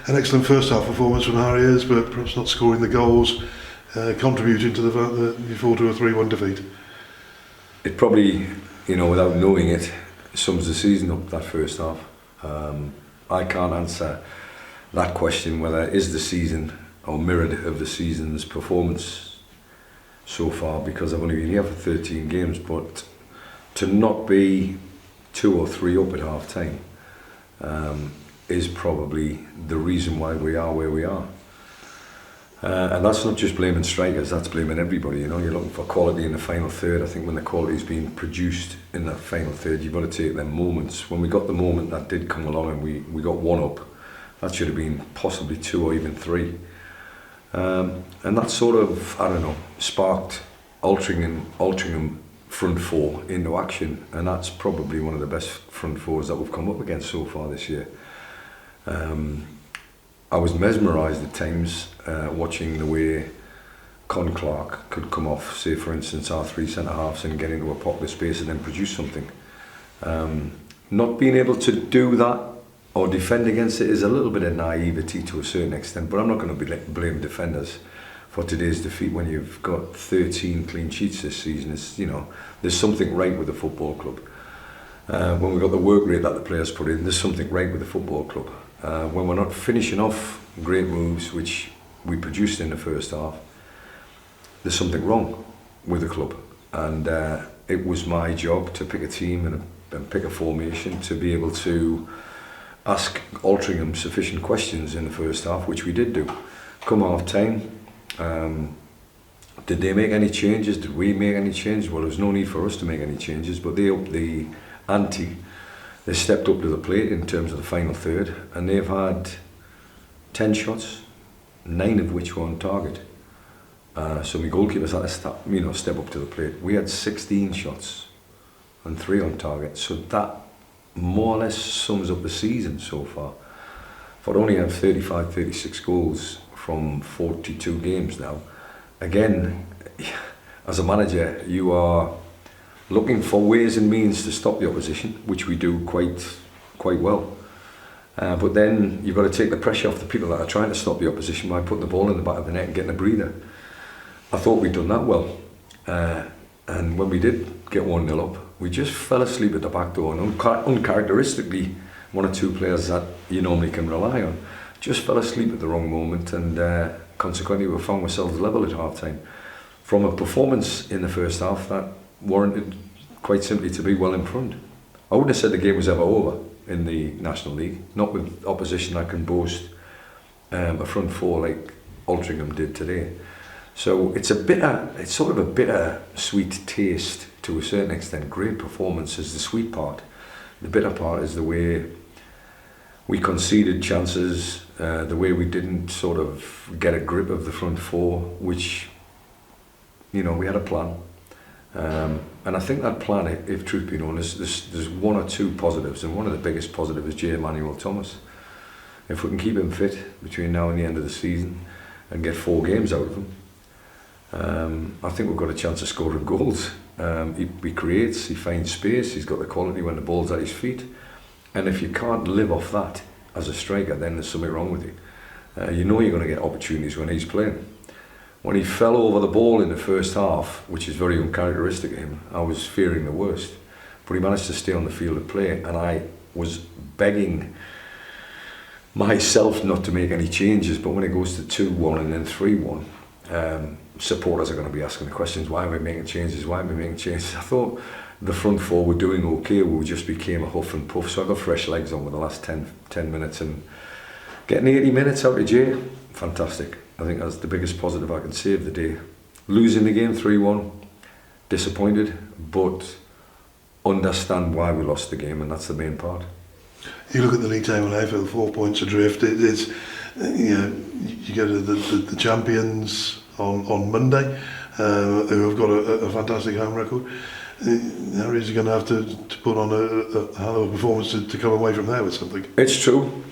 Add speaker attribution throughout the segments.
Speaker 1: an excellent first half performance from Harriers, but perhaps not scoring the goals, contributing to the fact that you fall to a 3-1 defeat.
Speaker 2: It probably, without knowing it, sums the season up, that first half. I can't answer that question, whether is the season or mirrored of the season's performance so far, because I've only been here for 13 games, but to not be 2 or 3 up at half time is probably the reason why we are where we are. And that's not just blaming strikers, that's blaming everybody. You're looking for quality in the final third. I think when the quality's being produced in that final third, you've got to take them moments. When we got the moment that did come along and we got 1 up, that should have been possibly 2 or even 3. And that sort of, sparked Altrincham front 4 into action, and that's probably one of the best front 4s that we've come up against so far this year. I was mesmerised at times watching the way Con Clark could come off, say for instance, our 3 centre-halves and get into a pocket of space and then produce something. Not being able to do that or defend against it is a little bit of naivety to a certain extent, but I'm not going to blame defenders for today's defeat when you've got 13 clean sheets this season. There's something right with the football club. When we've got the work rate that the players put in, there's something right with the football club. When we're not finishing off great moves, which we produced in the first half, there's something wrong with the club. And it was my job to pick a team and pick a formation to be able to ask Altrincham sufficient questions in the first half, which we did do. Come half time, did they make any changes? Did we make any changes? Well, there was no need for us to make any changes, but they upped the ante. They stepped up to the plate in terms of the final third, and they've had 10 shots, 9 of which were on target. So my goalkeepers had to step up to the plate. We had 16 shots and 3 on target. So that more or less sums up the season so far. For only have 35, 36 goals from 42 games now. Again, as a manager, you are looking for ways and means to stop the opposition, which we do quite well. But then you've got to take the pressure off the people that are trying to stop the opposition by putting the ball in the back of the net and getting a breather. I thought we'd done that well. And when we did get 1-0 up, we just fell asleep at the back door, and uncharacteristically, 1 or 2 players that you normally can rely on just fell asleep at the wrong moment, and consequently we found ourselves level at half time. From a performance in the first half that warranted quite simply to be well in front. I wouldn't have said the game was ever over in the National League, not with opposition that can boast a front 4 like Altrincham did today. So it's sort of a bitter sweet taste to a certain extent. Great performance is the sweet part. The bitter part is the way we conceded chances, the way we didn't sort of get a grip of the front 4, which, we had a plan. And I think that plan, if truth be known, there's 1 or 2 positives, and one of the biggest positives is J. Emmanuel Thomas. If we can keep him fit between now and the end of the season and get 4 games out of him, I think we've got a chance of scoring goals. He creates, he finds space, he's got the quality when the ball's at his feet, and if you can't live off that as a striker, then there's something wrong with you. You're going to get opportunities when he's playing. When he fell over the ball in the first half, which is very uncharacteristic of him, I was fearing the worst. But he managed to stay on the field of play, and I was begging myself not to make any changes. But when it goes to 2-1 and then 3-1, supporters are going to be asking the questions, why am I making changes? Why am I making changes? I thought the front 4 were doing okay, we just became a huff and puff. So I got fresh legs on with the last 10 minutes, and getting 80 minutes out of Jay, fantastic. I think that's the biggest positive I can say of the day. Losing the game 3-1, disappointed, but understand why we lost the game, and that's the main part.
Speaker 1: You look at the league table now, Phil, 4 points adrift. You get the champions on Monday, who have got a fantastic home record. Harriers are going to have to put on a hell of a performance to come away from there with something.
Speaker 2: It's true.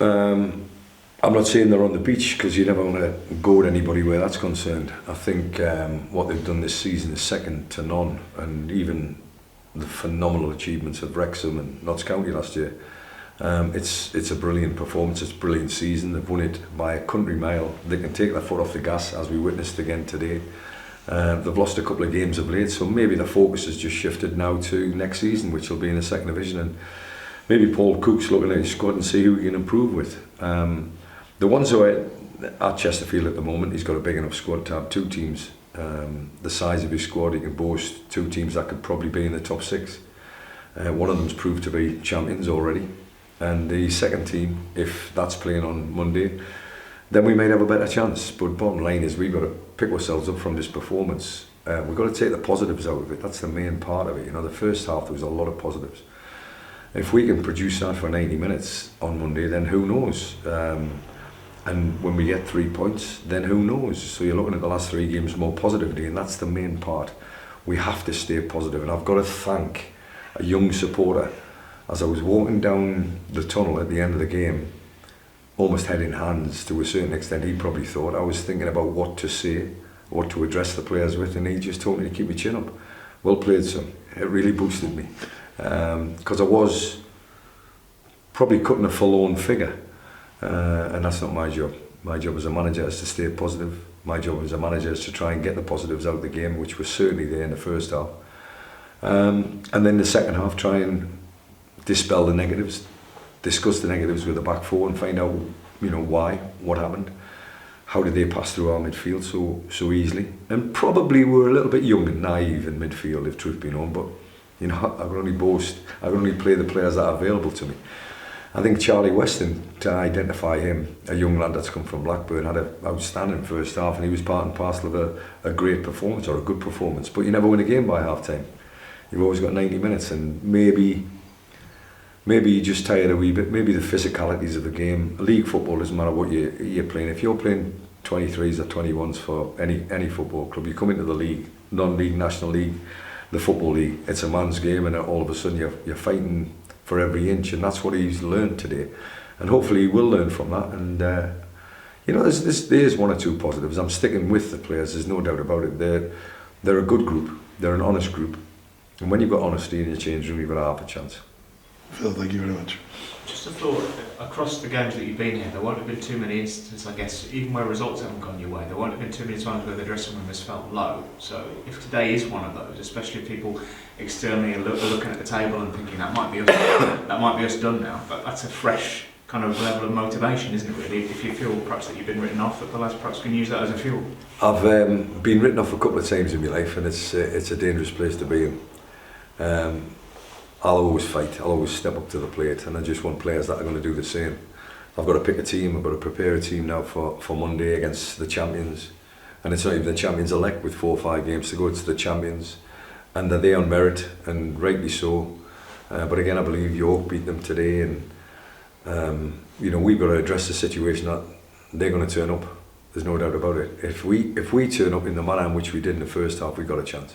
Speaker 2: I'm not saying they're on the beach, because you never want to go at anybody where that's concerned. I think what they've done this season is second to none, and even the phenomenal achievements of Wrexham and Notts County last year, It's a brilliant performance, it's a brilliant season. They've won it by a country mile. They can take their foot off the gas, as we witnessed again today. They've lost a couple of games of late, so maybe the focus has just shifted now to next season, which will be in the second division, and maybe Paul Cook's looking at his squad and see who he can improve with. The ones who are at Chesterfield at the moment, he's got a big enough squad to have two teams. The size of his squad, he can boast two teams that could probably be in the top 6. One of them's proved to be champions already, and the second team, if that's playing on Monday, then we might have a better chance. But bottom line is, we've got to pick ourselves up from this performance. We've got to take the positives out of it. That's the main part of it. You know, the first half there was a lot of positives. If we can produce that for 90 minutes on Monday, then who knows? And when we get 3 points, then who knows? So you're looking at the last 3 games more positively, and that's the main part. We have to stay positive, and I've got to thank a young supporter. As I was walking down the tunnel at the end of the game, almost head in hands to a certain extent, he probably thought I was thinking about what to say, what to address the players with, and he just told me to keep my chin up. Well played, son. It really boosted me, because I was probably cutting a forlorn figure, and that's not my job. My job as a manager is to stay positive. My job as a manager is to try and get the positives out of the game, which was certainly there in the first half, and then the second half try and dispel the negatives, discuss the negatives with the back four, and find out, you know, why, what happened, how did they pass through our midfield so easily. And probably we're a little bit young and naive in midfield, if truth be known, but you know, I can only play the players that are available to me. I think Charlie Weston, to identify him, a young lad that's come from Blackburn, had an outstanding first half, and he was part and parcel of a great performance, or a good performance. But you never win a game by half time. You've always got 90 minutes, and maybe you're just tired a wee bit. Maybe the physicalities of the game. League football doesn't matter what you're playing. If you're playing 23s or 21s for any football club, you come into the league, non-league, national league, the football league, it's a man's game, and all of a sudden you're fighting for every inch, and that's what he's learned today. And hopefully he will learn from that. And you know, there's 1 or 2 positives. I'm sticking with the players, there's no doubt about it. They're a good group, they're an honest group, and when you've got honesty in your change room, you've got half a chance.
Speaker 1: Phil, thank you very much.
Speaker 3: Just a thought, across the games that you've been here, there won't have been too many instances, I guess, even where results haven't gone your way, there won't have been too many times where the dressing room has felt low. So if today is one of those, especially if people externally are looking at the table and thinking that might be us done now, but that's a fresh kind of level of motivation, isn't it really? If you feel perhaps that you've been written off, that the lads perhaps can use that as a fuel. I've
Speaker 2: been written off a couple of times in my life, and it's a dangerous place to be in. I'll always fight, I'll always step up to the plate, and I just want players that are going to do the same. I've got to pick a team, I've got to prepare a team now for Monday against the champions, and it's not even the champions elect with 4 or 5 games to go, it's the champions, and they're there on merit, and rightly so. But again, I believe York beat them today, and you know, we've got to address the situation that they're going to turn up. There's no doubt about it. If we turn up in the manner in which we did in the first half, we've got a chance.